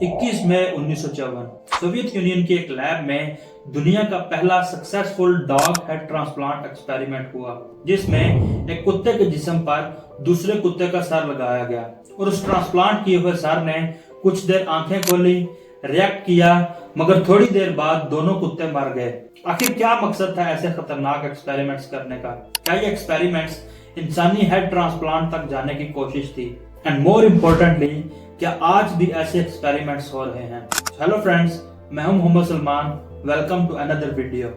21 मई 1954 Soviet union की एक lab में दुनिया का पहला successful dog head transplant experiment हुआ, जिसमें एक कुत्ते के जिस्म पर दूसरे कुत्ते का सर लगाया गया और उस ट्रांसप्लांट किए हुए सर ने कुछ देर आंखें खोली, रिएक्ट किया, मगर थोड़ी देर बाद दोनों कुत्ते मर गए। आखिर क्या मकसद था ऐसे खतरनाक एक्सपेरिमेंट्स करने का? क्या ये एक्सपेरिमेंट्स इंसानी हेड ट्रांसप्लांट तक जाने की कोशिश थी? एंड मोर इम्पोर्टेंटली, क्या आज भी ऐसे एक्सपेरिमेंट्स हो रहे हैं? हेलो फ्रेंड्स, मैं हूं Mohammad Salman. Welcome to another video.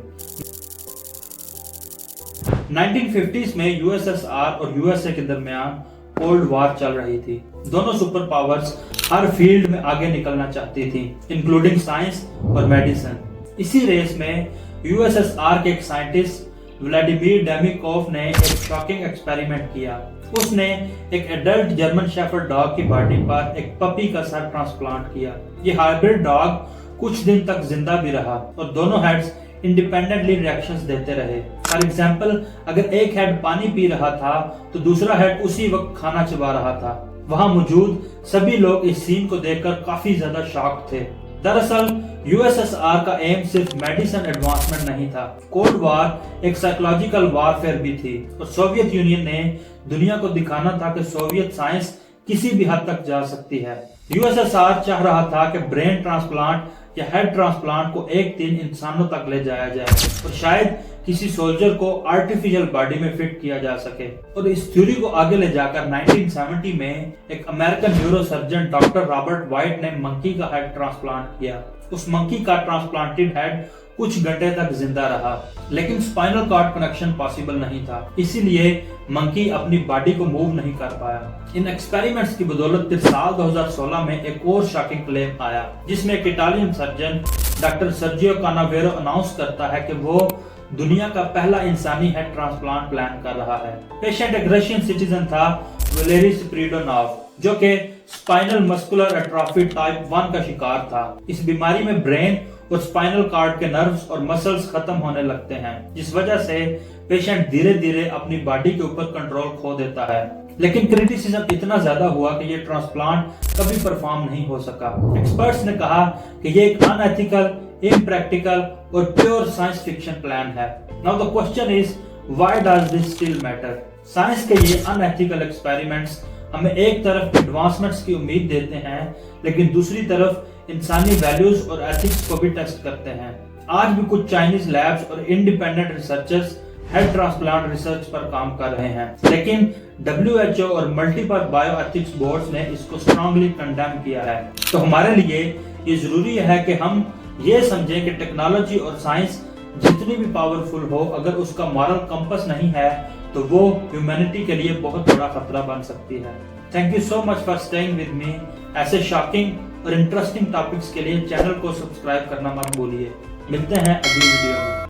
1950s में यूएसएसआर और यूएसए के दरमियान कोल्ड वॉर चल रही थी। दोनों सुपर पावर्स हर फील्ड में आगे निकलना चाहती थी, इंक्लूडिंग साइंस और मेडिसिन। इसी रेस में यूएसएसआर के एक साइंटिस्ट व्लादिमीर डेमिकोव ने एक शॉकिंग एक्सपेरिमेंट किया। उसने एक एडल्ट जर्मन शेफर्ड डॉग की बॉडी पर एक पपी का सर ट्रांसप्लांट किया। ये हाइब्रिड डॉग कुछ दिन तक जिंदा भी रहा और दोनों हेड्स इंडिपेंडेंटली रिएक्शंस देते रहे। फॉर एग्जांपल, अगर एक हेड पानी पी रहा था तो दूसरा हेड उसी वक्त खाना चबा रहा था। वहां मौजूद सभी लोग इस सीन को देखकर काफी ज्यादा शॉक थे। दरअसल यूएसएसआर का एम सिर्फ मेडिसिन एडवांसमेंट नहीं था, कोल्ड वॉर एक साइकोलॉजिकल वॉरफेयर भी थी और सोवियत यूनियन ने दुनिया को दिखाना था कि सोवियत साइंस किसी भी हद तक जा सकती है। यूएसएसआर चाह रहा था कि ब्रेन ट्रांसप्लांट या हेड ट्रांसप्लांट को एक दिन इंसानों तक ले जाया जाए और शायद किसी सोल्जर को आर्टिफिशियल बॉडी में फिट किया जा सके। और इस थ्योरी को आगे ले जाकर 1970 में एक American neurosurgeon doctor Robert white ने मंकी का हेड ट्रांसप्लांट किया। उस मंकी का ट्रांसप्लांटेड हेड कुछ घंटे तक जिंदा रहा, लेकिन स्पाइनल कॉर्ड कनेक्शन पॉसिबल नहीं था, इसीलिए मंकी अपनी बॉडी को मूव नहीं कर पाया। इन एक्सपेरिमेंट्स की बदौलत फिर साल 2016 में एक और शॉकिंग क्लेम आया, जिसमें एक Italian surgeon doctor Sergio Canavero announce करता है कि वो दुनिया का पहला इंसानी हेड ट्रांसप्लांट प्लान कर रहा है। पेशेंट एक रशियन सिटीजन था, वलेरी स्पिरिडोनोव, जो कि स्पाइनल मस्कुलर एट्रोफी टाइप 1 का शिकार था। इस बीमारी में ब्रेन और स्पाइनल कॉर्ड के नर्व्स और मसल्स खत्म होने लगते हैं, जिस वजह से पेशेंट धीरे धीरे अपनी बॉडी के ऊपर कंट्रोल खो देता है। लेकिन क्रिटिसिज्म इतना ज्यादा हुआ कि ये ट्रांसप्लांट कभी परफॉर्म नहीं हो सका। एक्सपर्ट्स ने कहा कि ये एक अनएथिकल, इम्प्रैक्टिकल और प्योर साइंस फिक्शन प्लान है। Now the question is, why does this still matter? Science के ये अनएथिकल एक्सपेरिमेंट्स हमें एक तरफ एडवांसमेंट्स की उम्मीद देते हैं, लेकिन दूसरी तरफ इंसानी वैल्यूज और एथिक्स को भी टेस्ट करते हैं। आज भी कुछ चाइनीज लैब्स और independent researchers head transplant research पर काम कर रहे हैं, लेकिन WHO और मल्टीपल बायो एथिक्स बोर्ड्स ने इसको स्ट्रांगली कंडेम किया है। तो हमारे लिए ये जरूरी है कि हम ये समझें कि टेक्नोलॉजी और साइंस जितनी भी पावरफुल हो, अगर उसका मॉरल कंपास नहीं है तो वो ह्यूमैनिटी के लिए बहुत बड़ा खतरा बन सकती है। Thank you so much for staying with me. ऐसे शॉकिंग और इंटरेस्टिंग टॉपिक्स के लिए चैनल को सब्सक्राइब करना मत भूलिए। मिलते हैं अगली वीडियो में।